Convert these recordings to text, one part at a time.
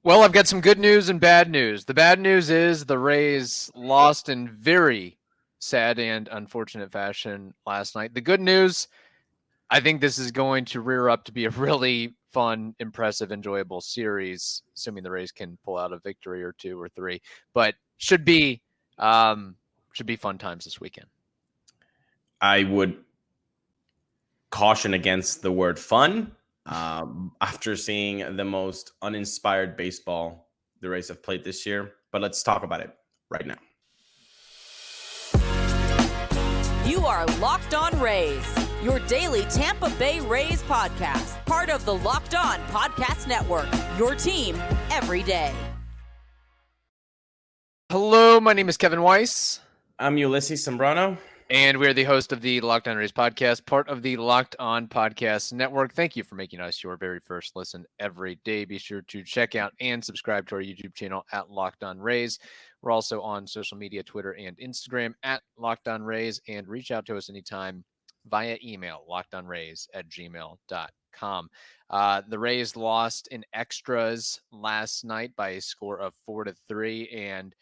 Well, I've got some good news and bad news. The bad news is the Rays lost in very sad and unfortunate fashion last night. The good news, I think this is going to rear up to be a really fun, impressive, enjoyable series, assuming the Rays can pull out a victory or two or three. But should be fun times this weekend. I would caution against the word fun after seeing the most uninspired baseball the Rays have played this year. But let's talk about it right now. You are Locked On Rays, your daily Tampa Bay Rays podcast, part of the Locked On Podcast Network, your team every day. Hello, my name is Kevin Weiss. I'm Ulises Sambrano. And we're the host of the Locked On Rays podcast, part of the Locked On Podcast Network. Thank you for making us your very first listen every day. Be sure to check out and subscribe to our YouTube channel at Locked On Rays. We're also on social media, Twitter and Instagram at Locked On Rays, and reach out to us anytime via email, lockedonrays@gmail.com. The Rays lost in extras last night by a score of 4-3, and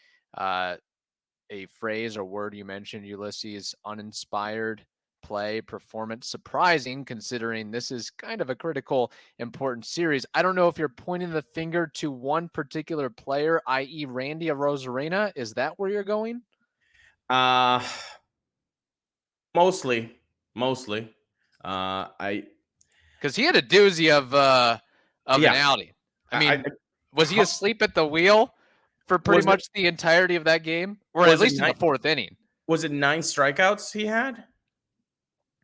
a phrase or word you mentioned, Ulises, uninspired play, performance, surprising considering this is kind of a critical, important series. I don't know if you're pointing the finger to one particular player, i.e. Randy Arozarena. Is that where you're going? Mostly. Because he had a doozy of an outing. I mean, was he asleep at the wheel for pretty much the entirety of that game, or at least in the fourth inning? Was it 9 strikeouts he had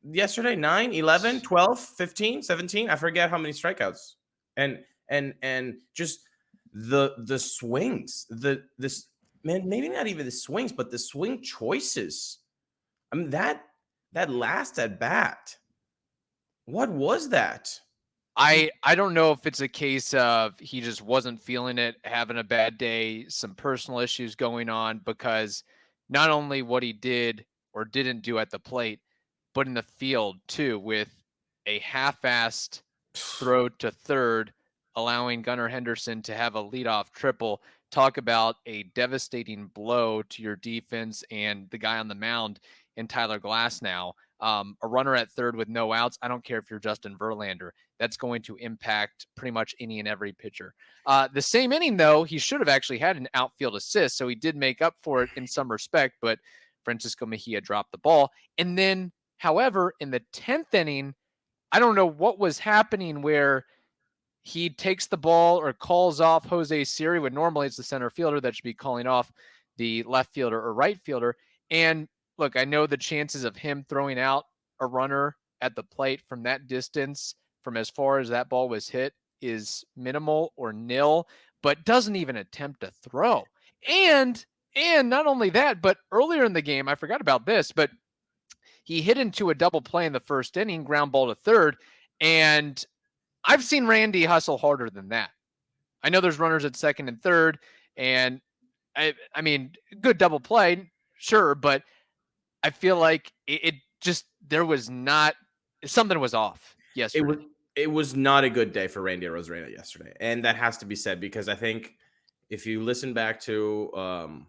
yesterday? 9, 11, 12, 15, 17? I forget how many strikeouts. And just the swings, maybe not even the swings, but the swing choices. I mean, that last at bat, what was that? I don't know if it's a case of he just wasn't feeling it, having a bad day, some personal issues going on, because not only what he did or didn't do at the plate, but in the field too, with a half-assed throw to third, allowing Gunnar Henderson to have a leadoff triple. Talk about a devastating blow to your defense and the guy on the mound in Tyler Glasnow. A runner at third with no outs. I don't care if you're Justin Verlander. That's going to impact pretty much any and every pitcher. The same inning, though, he should have actually had an outfield assist, so he did make up for it in some respect, but Francisco Mejia dropped the ball. And then, however, in the 10th inning, I don't know what was happening where he takes the ball or calls off Jose Siri, when normally it's the center fielder that should be calling off the left fielder or right fielder. And look, I know the chances of him throwing out a runner at the plate from that distance, from as far as that ball was hit, is minimal or nil, but doesn't even attempt to throw. And not only that, but earlier in the game, I forgot about this, but he hit into a double play in the first inning, ground ball to third, and I've seen Randy hustle harder than that. I know there's runners at second and third, and I mean, good double play, sure, but I feel like it just, something was off yesterday. It was not a good day for Randy Arozarena yesterday. And that has to be said, because I think if you listen back to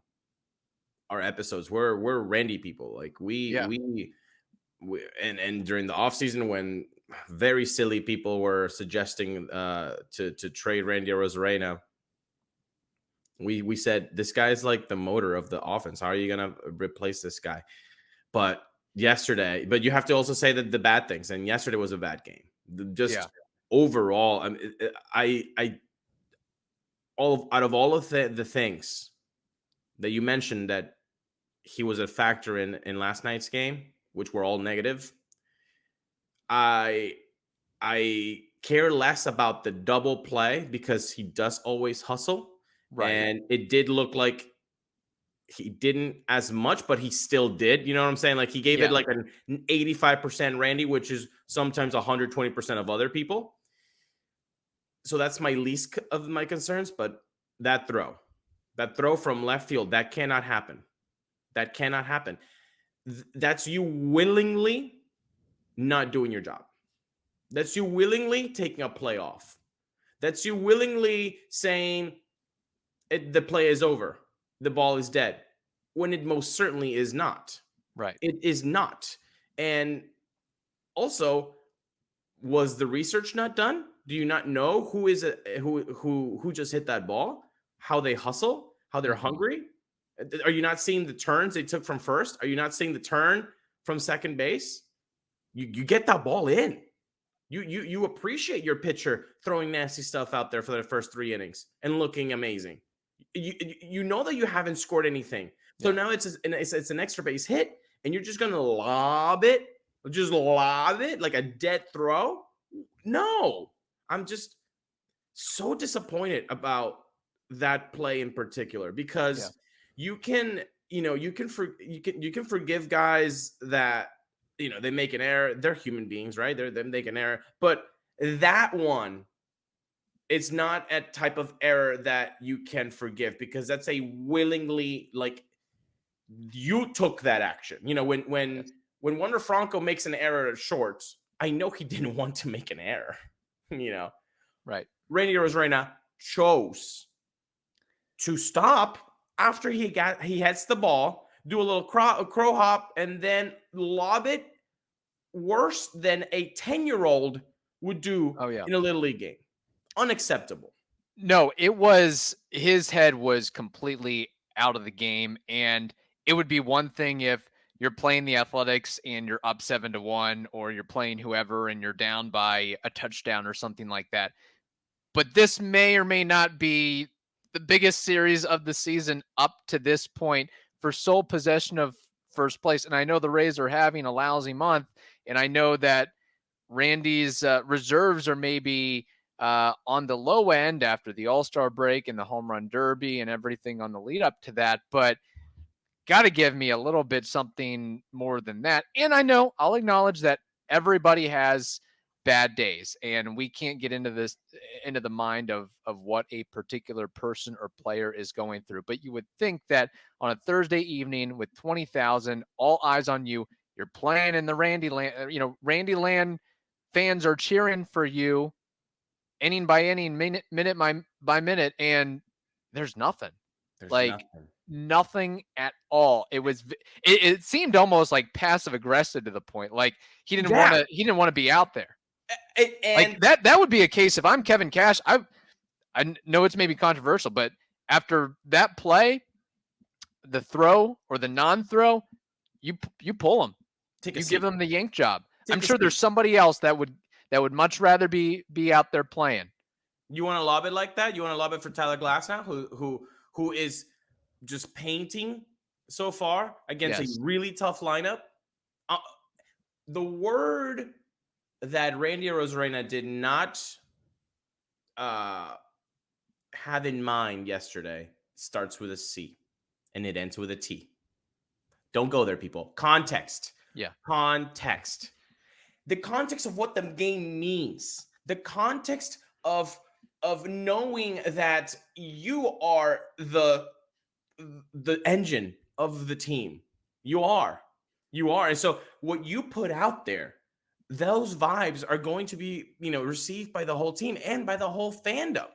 our episodes, we're Randy people. Like we and during the offseason, when very silly people were suggesting to trade Randy Arozarena, we said, this guy's like the motor of the offense. How are you going to replace this guy? But you have to also say that the bad things, and yesterday was a bad game. Overall, out of all of the things that you mentioned that he was a factor in last night's game, which were all negative, I care less about the double play, because he does always hustle. Right. And it did look like he didn't as much, but he still did. You know what I'm saying? Like, he gave it like an 85% Randy, which is sometimes 120% of other people. So that's my least of my concerns. But that throw from left field, that cannot happen. That's you willingly not doing your job. That's you willingly taking a play off. That's you willingly saying the play is over. The ball is dead. When it most certainly is not. Right. It is not. And also, was the research not done? Do you not know who just hit that ball? How they hustle? How they're hungry? Are you not seeing the turns they took from first? Are you not seeing the turn from second base? You get that ball in. You appreciate your pitcher throwing nasty stuff out there for the first 3 innings and looking amazing. You know that you haven't scored anything. So now it's an extra base hit, and you're just going to lob it like a dead throw? No. I'm just so disappointed about that play in particular because you can forgive guys that they make an error. They're human beings, right? They make an error, but that one, it's not a type of error that you can forgive because that's a willingly, like, you took that action. When Wander Franco makes an error at shorts, I know he didn't want to make an error. Right. Randy Arozarena chose to stop after he hits the ball, do a little crow hop, and then lob it worse than a 10-year-old would do in a Little League game. Unacceptable. No, his head was completely out of the game, and it would be one thing if you're playing the Athletics and you're up 7-1, or you're playing whoever and you're down by a touchdown or something like that. But this may or may not be the biggest series of the season up to this point for sole possession of first place. And I know the Rays are having a lousy month, and I know that Randy's reserves are maybe on the low end after the All-Star break and the home run derby and everything on the lead up to that. But got to give me a little bit something more than that. And I know I'll acknowledge that everybody has bad days, and we can't get into the mind of what a particular person or player is going through. But you would think that on a Thursday evening with 20,000, all eyes on you, you're playing in the Randyland fans are cheering for you inning by inning, minute by minute, and there's nothing. Nothing at all. It seemed almost like passive aggressive to the point. Like he didn't want to be out there. And like that would be a case if I'm Kevin Cash. I know it's maybe controversial, but after that play, the throw or the non-throw, you pull him. You give them the yank job. I'm sure there's somebody else that would much rather be out there playing. You want to lob it like that? You want to lob it for Tyler Glasnow, who is just painting so far against a really tough lineup? The word that Randy Arozarena did not have in mind yesterday starts with a C and it ends with a T. Don't go there, people. Context. Yeah. Context. The context of what the game means. The context of knowing that you are the engine of the team. You are. And so what you put out there, those vibes are going to be, received by the whole team and by the whole fandom.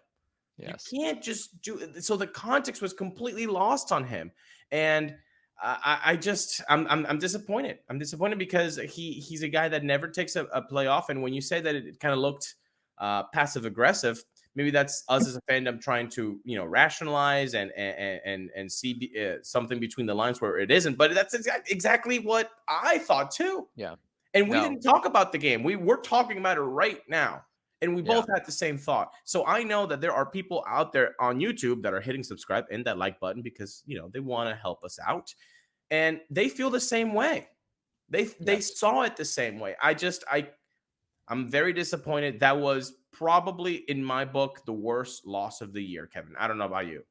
Yes. You can't just do it. So the context was completely lost on him. And I'm disappointed. I'm disappointed because he's a guy that never takes a play off. And when you say that it kind of looked passive aggressive, maybe that's us as a fandom trying to, rationalize and see something between the lines where it isn't. But that's exactly what I thought too. Yeah. And we didn't talk about the game. We're talking about it right now. And we both had the same thought. So I know that there are people out there on YouTube that are hitting subscribe and that like button because, they want to help us out. And they feel the same way. They saw it the same way. I'm very disappointed. That was probably, in my book, the worst loss of the year, Kevin. I don't know about you.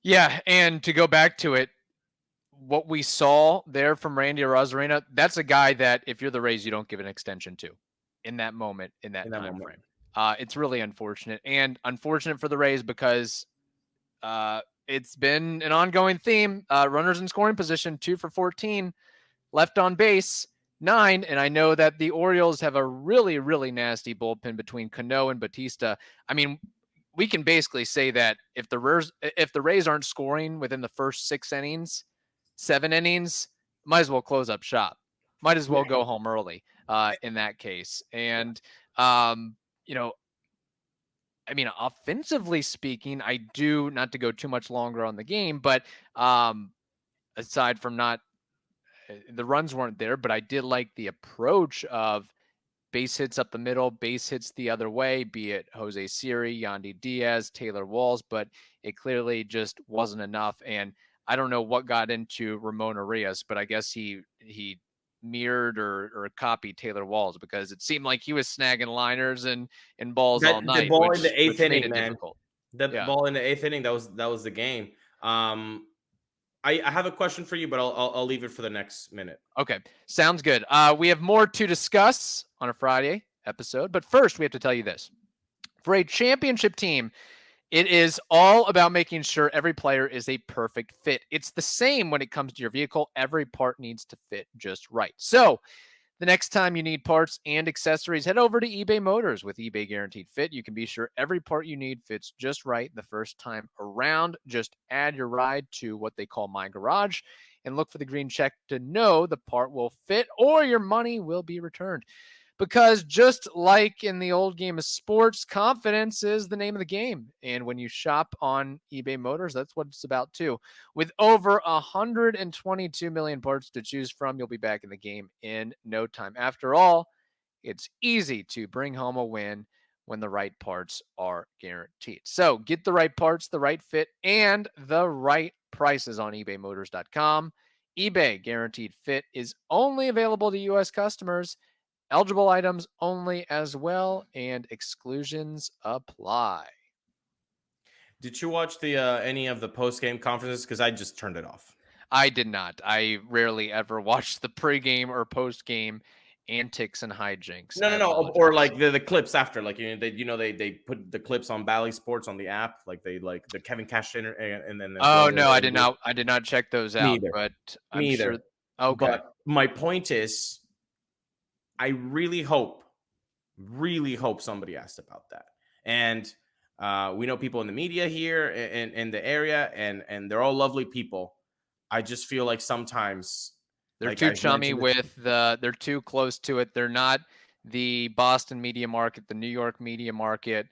Yeah, and to go back to it, what we saw there from Randy Arozarena, that's a guy that if you're the Rays, you don't give an extension to in that moment, in that time frame. It's really unfortunate, and unfortunate for the Rays because it's been an ongoing theme. Runners in scoring position, 2 for 14, left on base. 9. And I know that the Orioles have a really, really nasty bullpen between Cano and Batista. I mean, we can basically say that if the Rays aren't scoring within the first 7 innings, might as well close up shop. Might as well go home early in that case. And, you know, I mean, offensively speaking, I do, not to go too much longer on the game, but aside from the runs weren't there, but I did like the approach of base hits up the middle, base hits the other way, be it Jose Siri, Yandy Diaz, Taylor Walls, but it clearly just wasn't enough. And I don't know what got into Ramon Arias, but I guess he mirrored or copied Taylor Walls, because it seemed like he was snagging liners and balls all night. The ball which, in the 8th inning, made it man. difficult. Ball in the 8th inning, that was the game. I have a question for you, but I'll leave it for the next minute. Okay, sounds good. We have more to discuss on a Friday episode, but first we have to tell you this. For a championship team, it is all about making sure every player is a perfect fit. It's the same when it comes to your vehicle. Every part needs to fit just right. So the next time you need parts and accessories, head over to eBay Motors. With eBay Guaranteed Fit, you can be sure every part you need fits just right the first time around. Just add your ride to what they call My Garage and look for the green check to know the part will fit or your money will be returned. Because just like in the old game of sports, confidence is the name of the game. And when you shop on eBay Motors, that's what it's about too. With over 122 million parts to choose from, you'll be back in the game in no time. After all, it's easy to bring home a win when the right parts are guaranteed. So get the right parts, the right fit, and the right prices on ebaymotors.com. eBay Guaranteed Fit is only available to U.S. customers. Eligible items only as well, and exclusions apply. Did you watch the any of the post-game conferences? Because I just turned it off. I did not. I rarely ever watch the pregame or postgame antics and hijinks. No. Or like the clips after, like they put the clips on Bally Sports on the app, like they like the Kevin Cash and then. Oh no, I did not. I did not check those out. Either. But I'm Me sure. either. Okay. But my point is, I really hope somebody asked about that. And we know people in the media here in the area, and they're all lovely people. I just feel like sometimes they're too chummy they're too close to it. They're not the Boston media market, the New York media market,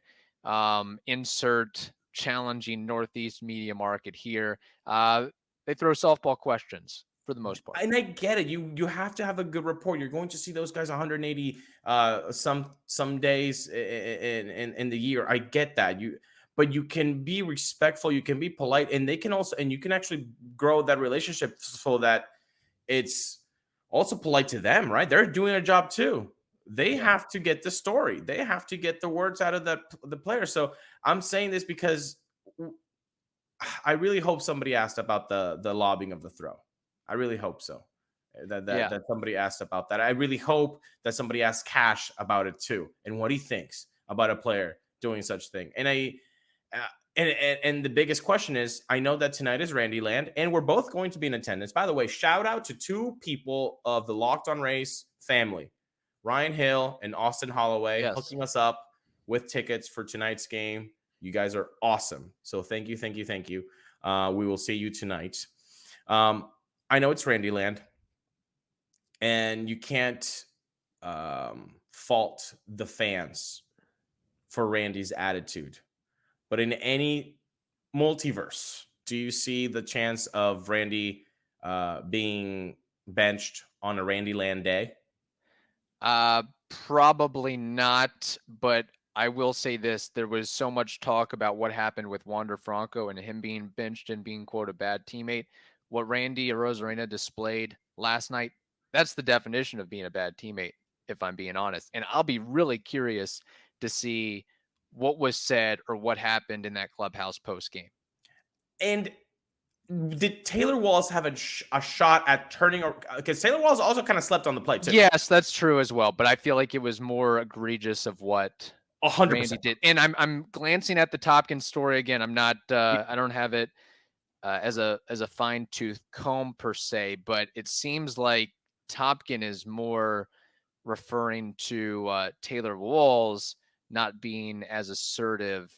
insert challenging Northeast media market here. They throw softball questions for the most part. And I get it. You have to have a good report. You're going to see those guys 180 some days in the year. I get that. But you can be respectful, you can be polite, and they can also, and you can actually grow that relationship so that it's also polite to them, right? They're doing a job too. They have to get the story. They have to get the words out of the player. So I'm saying this because I really hope somebody asked about the lobbing of the throw. I really hope so. That somebody asked about that. I really hope that somebody asked Cash about it too, and what he thinks about a player doing such thing. And the biggest question is, I know that tonight is Randy Land, and we're both going to be in attendance. By the way, shout out to 2 people of the Locked On Rays family, Ryan Hill and Austin Holloway, hooking us up with tickets for tonight's game. You guys are awesome. So thank you. We will see you tonight. I know it's Randy Land, and you can't fault the fans for Randy's attitude. But in any multiverse, do you see the chance of Randy being benched on a Randy Land day? Probably not, but I will say this. There was so much talk about what happened with Wander Franco and him being benched and being, quote, a bad teammate. What Randy Arozarena displayed last night, that's the definition of being a bad teammate, if I'm being honest. And I'll be really curious to see what was said or what happened in that clubhouse post game. And did Taylor Walls have a shot at turning? Because Taylor Walls also kind of slept on the play too. Yes, that's true as well. But I feel like it was more egregious of what 100% Randy did. And I'm glancing at the Tompkins story again. I'm not. I don't have it as a fine tooth comb per se, but it seems like Topkin is more referring to Taylor Walls not being as assertive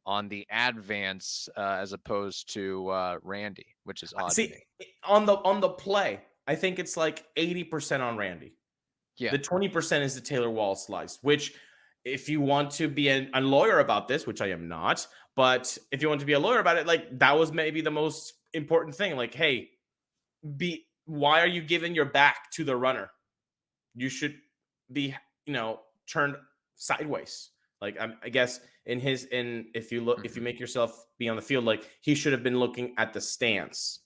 on the advance as opposed to Randy, which is odd to See, me. on the play, I think it's like 80% on Randy. Yeah. The 20% is the Taylor Wall slice, which if you want to be a lawyer about this, which I am not, but if you want to be a lawyer about it, like that was maybe the most important thing. Like, hey, why are you giving your back to the runner? You should be, turned sideways. Like I guess if you make yourself be on the field, like he should have been looking at the stance,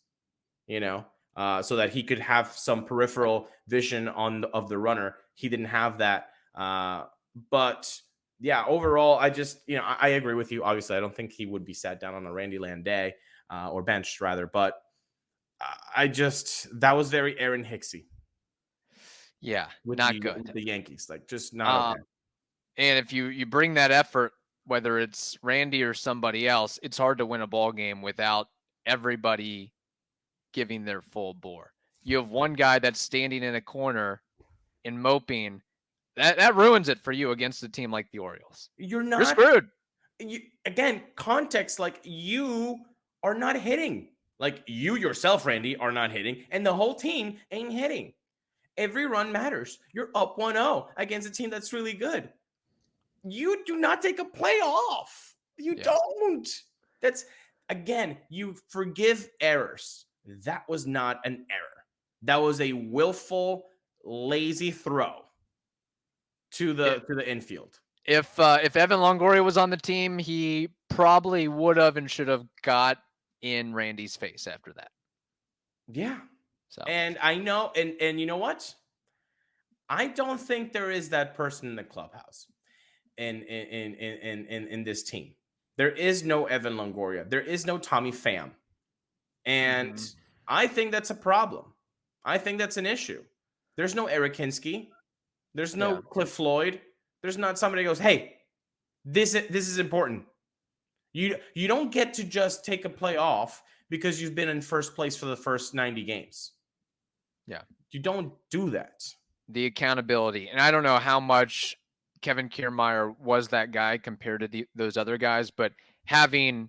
so that he could have some peripheral vision of the runner. He didn't have that. But yeah, overall, I just, I agree with you. Obviously, I don't think he would be sat down on a Randy Land day or benched rather, but that was very Aaron Hicksy. Yeah, with not good. With the Yankees, like just not okay. And if you bring that effort, whether it's Randy or somebody else, it's hard to win a ball game without everybody giving their full bore. You have one guy that's standing in a corner and moping. That ruins it for you against a team like the Orioles. You're screwed. Again, context, like you are not hitting. Like you yourself, Randy, are not hitting, and the whole team ain't hitting. Every run matters. You're up 1-0 against a team that's really good. You do not take a play off. You don't. That's, again, you forgive errors. That was not an error. That was a willful, lazy throw to the infield. If Evan Longoria was on the team, he probably would have and should have got in Randy's face after that. Yeah. So, and I know, and you know what? I don't think there is that person in the clubhouse in this team. There is no Evan Longoria. There is no Tommy Pham. And I think that's a problem. I think that's an issue. There's no Eric Hinsky. There's no Cliff Floyd. There's not somebody who goes, hey, this is important. You don't get to just take a play off because you've been in first place for the first 90 games. Yeah. You don't do that. The accountability. And I don't know how much Kevin Kiermaier was that guy compared to those other guys, but having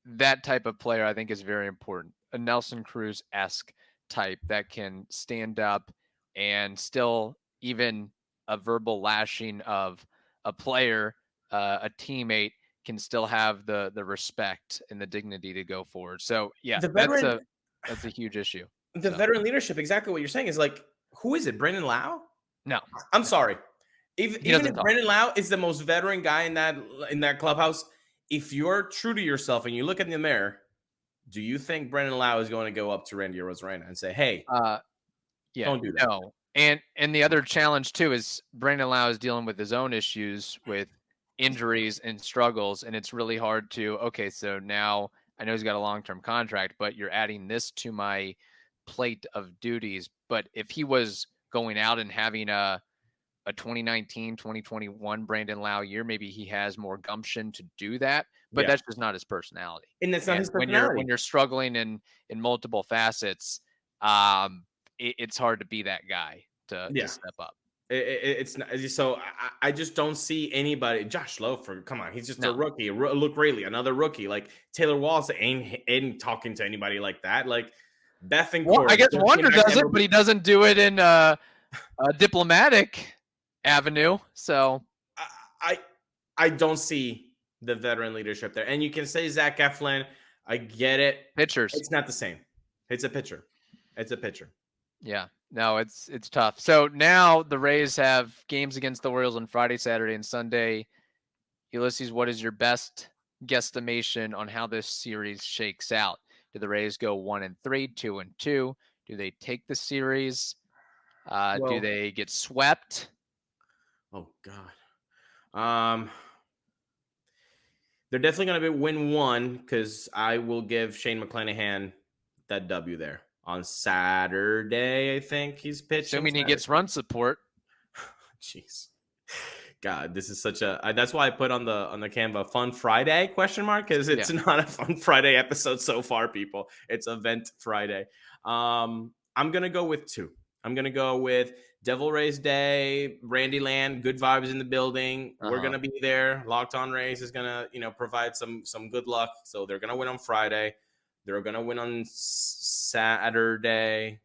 that type of player, I think, is very important. A Nelson Cruz-esque type that can stand up and still even a verbal lashing of a player, a teammate, can still have the respect and the dignity to go forward. So, yeah, that's a huge issue. The veteran leadership, exactly what you're saying, is like, who is it? Brendan Lau? No. I'm sorry. Even if Brendan Lau is the most veteran guy in that clubhouse, if you're true to yourself and you look in the mirror, do you think Brendan Lau is going to go up to Randy Arozarena and say, hey, don't do that? No. And the other challenge, too, is Brendan Lau is dealing with his own issues with injuries and struggles, and it's really hard to, okay, so now I know he's got a long-term contract, but you're adding this to my plate of duties. But if he was going out and having a 2019, 2021 Brandon Lau year, maybe he has more gumption to do that, but that's just not his personality. And that's not his personality. When you're struggling in multiple facets, it's hard to be that guy to step up. It's not, so I just don't see anybody. Josh Lofer, come on, he's just a rookie. Luke Raley, another rookie. Like Taylor Walls ain't talking to anybody like that. Like Bethancourt. Well, I guess Wander does it, but he doesn't do it in a diplomatic avenue. So I don't see the veteran leadership there. And you can say Zach Eflin. I get it. Pitchers. It's not the same. It's a pitcher. Yeah. No, it's tough. So now the Rays have games against the Orioles on Friday, Saturday, and Sunday. Ulises, what is your best guesstimation on how this series shakes out? Do the Rays go 1-3, 2-2? Do they take the series? Do they get swept? Oh God. They're definitely going to win one because I will give Shane McClanahan that W there. On Saturday, I think he's pitching. Assuming he gets run support. Jeez. God, this is such a that's why I put on the Canva Fun Friday ? Because it's not a Fun Friday episode so far, people. It's Event Friday. I'm gonna go with 2. I'm going to go with Devil Rays Day, Randy Land, good vibes in the building. We're going to be there. Locked On Rays is going to, provide some good luck. So they're going to win on Friday. They're going to win on Saturday,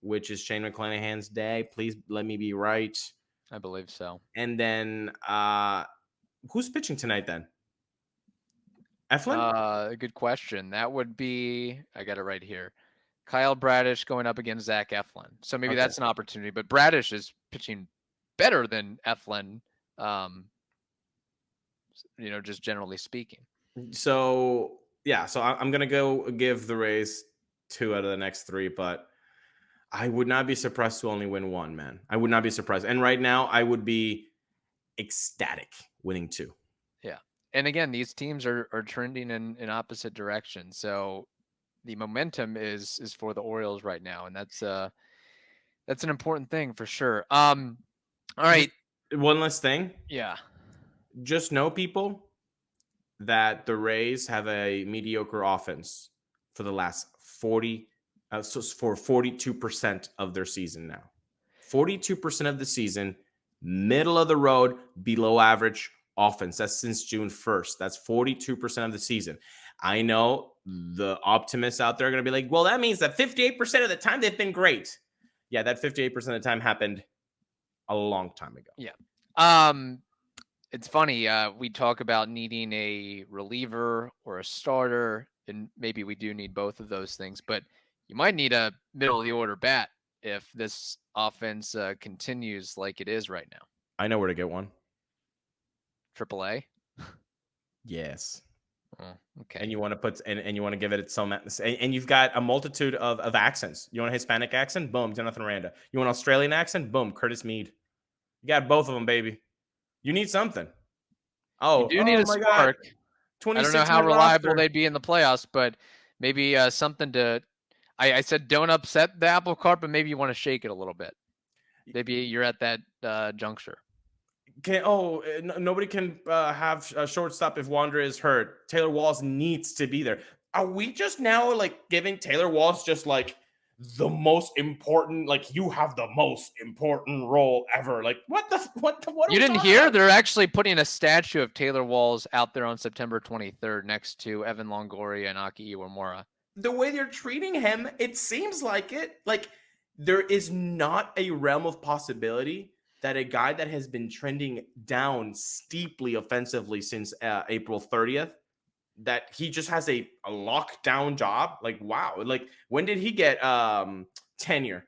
which is Shane McClanahan's day. Please let me be right. I believe so. And then who's pitching tonight then? Eflin? Good question. That would be, I got it right here, Kyle Bradish going up against Zach Eflin. So maybe that's an opportunity. But Bradish is pitching better than Eflin, just generally speaking. So, yeah. So I'm going to go give the Rays 2 out of the next 3. But I would not be surprised to only win 1, man. I would not be surprised. And right now, I would be ecstatic winning 2. Yeah. And again, these teams are trending in opposite directions. So the momentum is for the Orioles right now, and that's an important thing for sure. All right. One last thing. Yeah. Just know, people, that the Rays have a mediocre offense for the last 42% of their season now. 42% of the season, middle of the road, below average offense. That's since June 1st. That's 42% of the season. I know the optimists out there are going to be like, well, that means that 58% of the time they've been great. Yeah, that 58% of the time happened a long time ago. Yeah. It's funny. We talk about needing a reliever or a starter, and maybe we do need both of those things, but you might need a middle of the order bat if this offense continues like it is right now. I know where to get one. AAA? Yes. Oh, okay. And you want to put and you want to give it some, and you've got a multitude of accents. You want a Hispanic accent? Boom, Jonathan Randa. You want an Australian accent? Boom, Curtis Mead. You got both of them, baby. You need something. Oh, you do need a spark. I don't know how reliable they'd be in the playoffs, but maybe something to. I said don't upset the apple cart, but maybe you want to shake it a little bit. Maybe you're at that juncture. Nobody can have a shortstop if Wander is hurt. Taylor Walls needs to be there. Are we just now giving Taylor Walls just the most important? You have the most important role ever. What? You didn't hear? They're actually putting a statue of Taylor Walls out there on September 23rd next to Evan Longoria and Aki Iwamura. The way they're treating him, it seems like it. There is not a realm of possibility that a guy that has been trending down steeply offensively since April 30th, that he just has a lockdown job. Wow. When did he get tenure?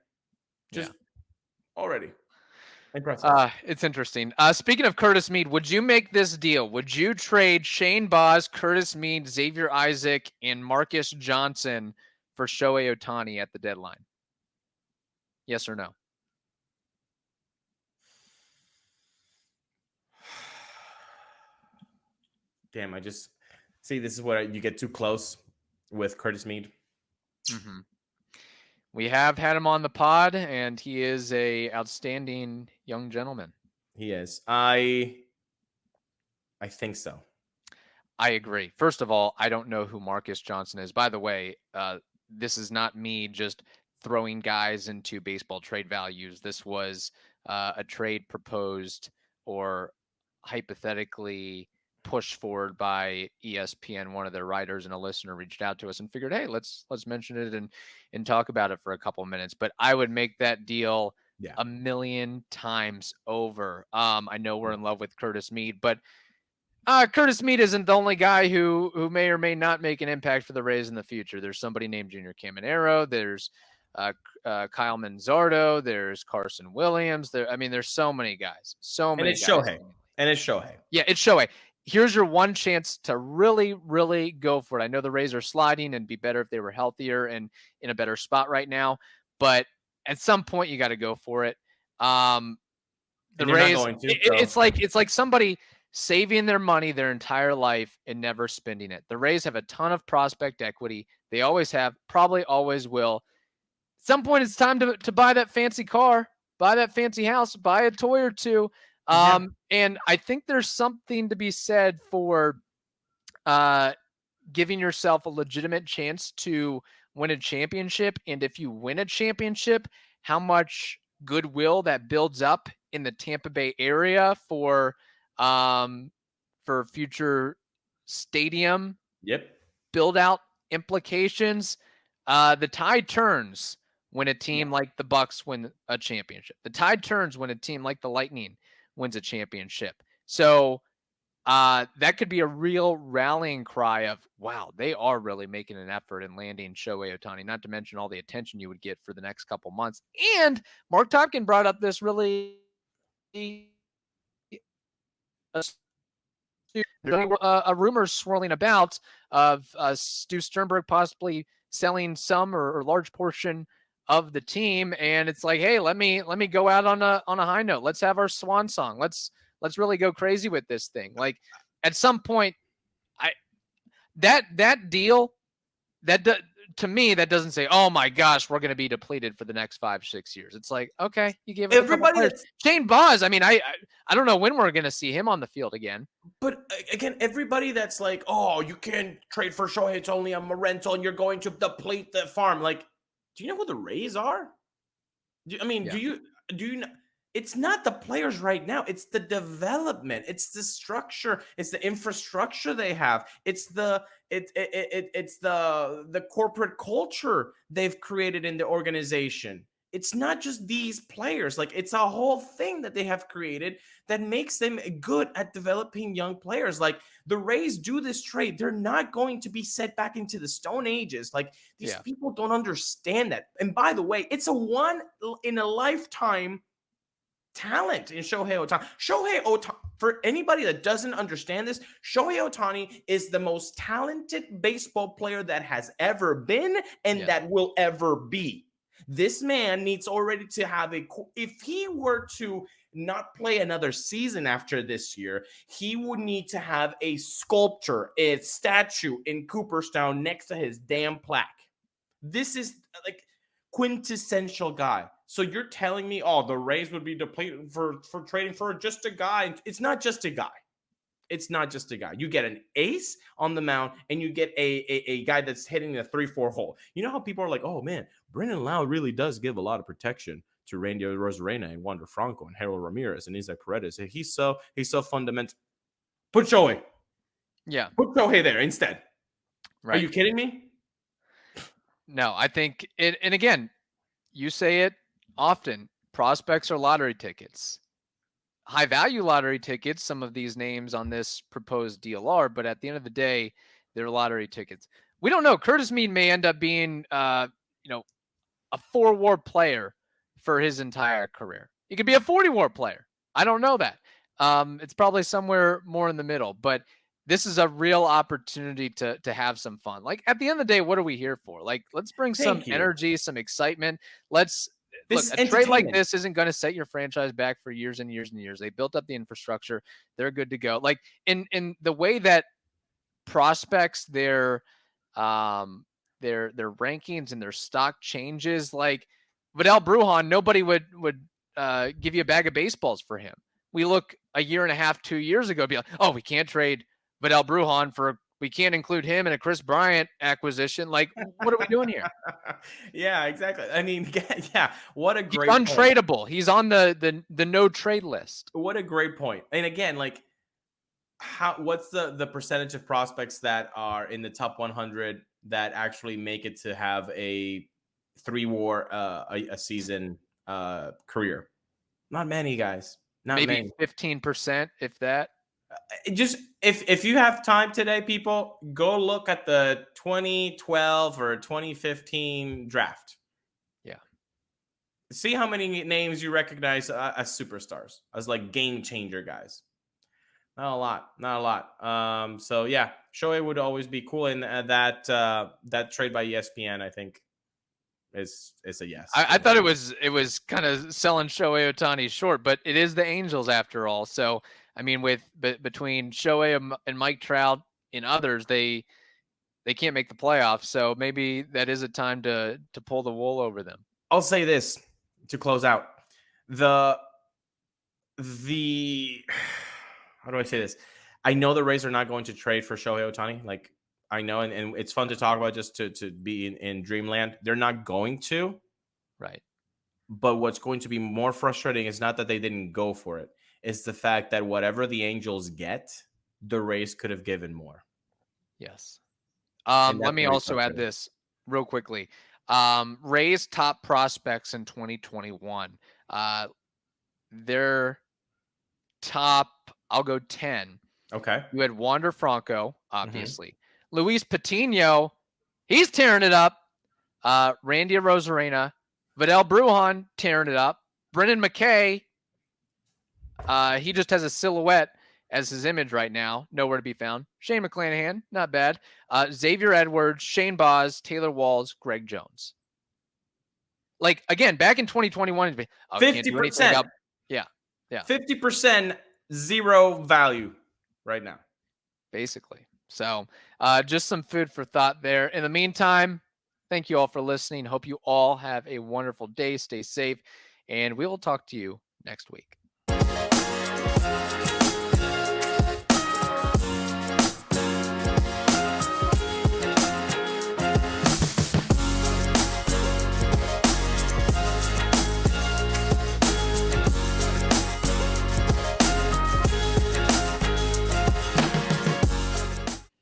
Already. Impressive. It's interesting. Speaking of Curtis Mead, would you make this deal? Would you trade Shane Baz, Curtis Mead, Xavier Isaac, and Marcus Johnson for Shohei Ohtani at the deadline? Yes or no? Damn, I just see this is where you get too close with Curtis Mead. Mm-hmm. We have had him on the pod, and he is a outstanding young gentleman. He is. I think so. I agree. First of all, I don't know who Marcus Johnson is. By the way, this is not me just throwing guys into baseball trade values. This was a trade proposed or hypothetically pushed forward by ESPN. One of their writers and a listener reached out to us and figured, hey, let's mention it and talk about it for a couple of minutes. But I would make that deal a million times over. I know we're in love with Curtis Mead, but Curtis Mead isn't the only guy who may or may not make an impact for the Rays in the future. There's somebody named Junior Caminero. There's Kyle Manzardo. There's Carson Williams. There's so many guys. And it's Shohei. Yeah, it's Shohei. Here's your one chance to really, really go for it. I know the Rays are sliding and be better if they were healthier and in a better spot right now, but at some point you got to go for it. The Rays, it's like somebody saving their money their entire life and never spending it. The Rays have a ton of prospect equity. They always have, probably always will. At some point it's time to buy that fancy car, buy that fancy house, buy a toy or two. And I think there's something to be said for giving yourself a legitimate chance to win a championship. And if you win a championship, how much goodwill that builds up in the Tampa Bay area for future stadium build out implications. The tide turns when a team like the Bucks win a championship. The tide turns when a team like the Lightning wins a championship. So that could be a real rallying cry of, wow, they are really making an effort in landing Shohei Ohtani, not to mention all the attention you would get for the next couple months. And Mark Topkin brought up this really a rumor swirling about of Stu Sternberg possibly selling some or large portion of the team, and it's like, hey, let me go out on a high note. Let's have our swan song. Let's really go crazy with this thing. Like at some point, that deal to me, that doesn't say, oh my gosh, we're going to be depleted for the next 5-6 years. It's like, okay, you gave everybody Shane Baz. I mean, I don't know when we're going to see him on the field again. But again, everybody that's like, oh, you can't trade for Shohei, it's only a rental, and you're going to deplete the farm. Like, do you know who the Rays are? Do you know? It's not the players right now. It's the development. It's the structure. It's the infrastructure they have. It's the corporate culture they've created in the organization. It's not just these players. Like, it's a whole thing that they have created that makes them good at developing young players. Like, the Rays do this trade, they're not going to be set back into the Stone Ages. Like, these people don't understand that. And by the way, it's a one in a lifetime talent in Shohei Ohtani. Shohei Ohtani, for anybody that doesn't understand this, Shohei Ohtani is the most talented baseball player that has ever been and that will ever be. This man needs already to have if he were to not play another season after this year, he would need to have a sculpture, a statue in Cooperstown next to his damn plaque. This is like quintessential guy. So you're telling me, oh, the Rays would be depleted for trading for just a guy? It's not just a guy. It's not just a guy. You get an ace on the mound, and you get a guy that's hitting the 3-4 hole. You know how people are like, oh, man, Brendan Lau really does give a lot of protection to Randy Arozarena and Wander Franco and Harold Ramirez and Isaac Paredes. He's so fundamental. Put Shohei. Yeah. Put Shohei there instead. Right. Are you kidding me? No, I think it, and again, you say it often, prospects are lottery tickets. High value lottery tickets, some of these names on this proposed deal are, but at the end of the day, they're lottery tickets. We don't know. Curtis Mead may end up being, a 4-WAR player for his entire career. He could be a 40-WAR player. I don't know that. It's probably somewhere more in the middle, but this is a real opportunity to have some fun. Like, at the end of the day, what are we here for? Like, let's bring some energy, some excitement. Look, a trade like this isn't going to set your franchise back for years and years and years. They built up the infrastructure. They're good to go. Like, in the way that prospects, their rankings and their stock changes, like Vidal Brujan, nobody would give you a bag of baseballs for him. We look a year and a half, 2 years ago, be like, oh, we can't trade Vidal Brujan we can't include him in a Chris Bryant acquisition. Like, what are we doing here? Yeah, exactly. I mean, yeah, what a great He's untradeable. Point. He's on the no trade list. What a great point. And again, like, what's the percentage of prospects that are in the top 100 that actually make it to have a 3-WAR a season career? Not many, guys. Not maybe 15%, if that. Just if you have time today, people, go look at the 2012 or 2015 draft. Yeah. See how many names you recognize as superstars, as like game changer guys. Not a lot. So yeah, Shohei would always be cool, and that trade by ESPN, I think, is a yes. I thought it was kind of selling Shohei Ohtani short, but it is the Angels after all. So I mean, between Shohei and Mike Trout and others, they can't make the playoffs. So maybe that is a time to pull the wool over them. I'll say this to close out. The how do I say this? I know the Rays are not going to trade for Shohei Ohtani. Like, I know, and it's fun to talk about just to be in dreamland. They're not going to. Right. But what's going to be more frustrating is not that they didn't go for it. It's the fact that whatever the Angels get, the Rays could have given more. Yes. And Let that's me very also add frustrating. this real quickly. Rays top prospects in 2021. Their top, I'll go 10. Okay. You had Wander Franco, obviously. Luis Patino, he's tearing it up. Randy Arozarena, Vidal Brujan tearing it up. Brendan McKay, he just has a silhouette as his image right now. Nowhere to be found. Shane McClanahan, not bad. Xavier Edwards, Shane Baz, Taylor Walls, Greg Jones. Like, again, back in 2021, can't do anything 50%. up. Yeah. 50% zero value right now. Basically. So just some food for thought there. In the meantime, thank you all for listening. Hope you all have a wonderful day. Stay safe, and we will talk to you next week.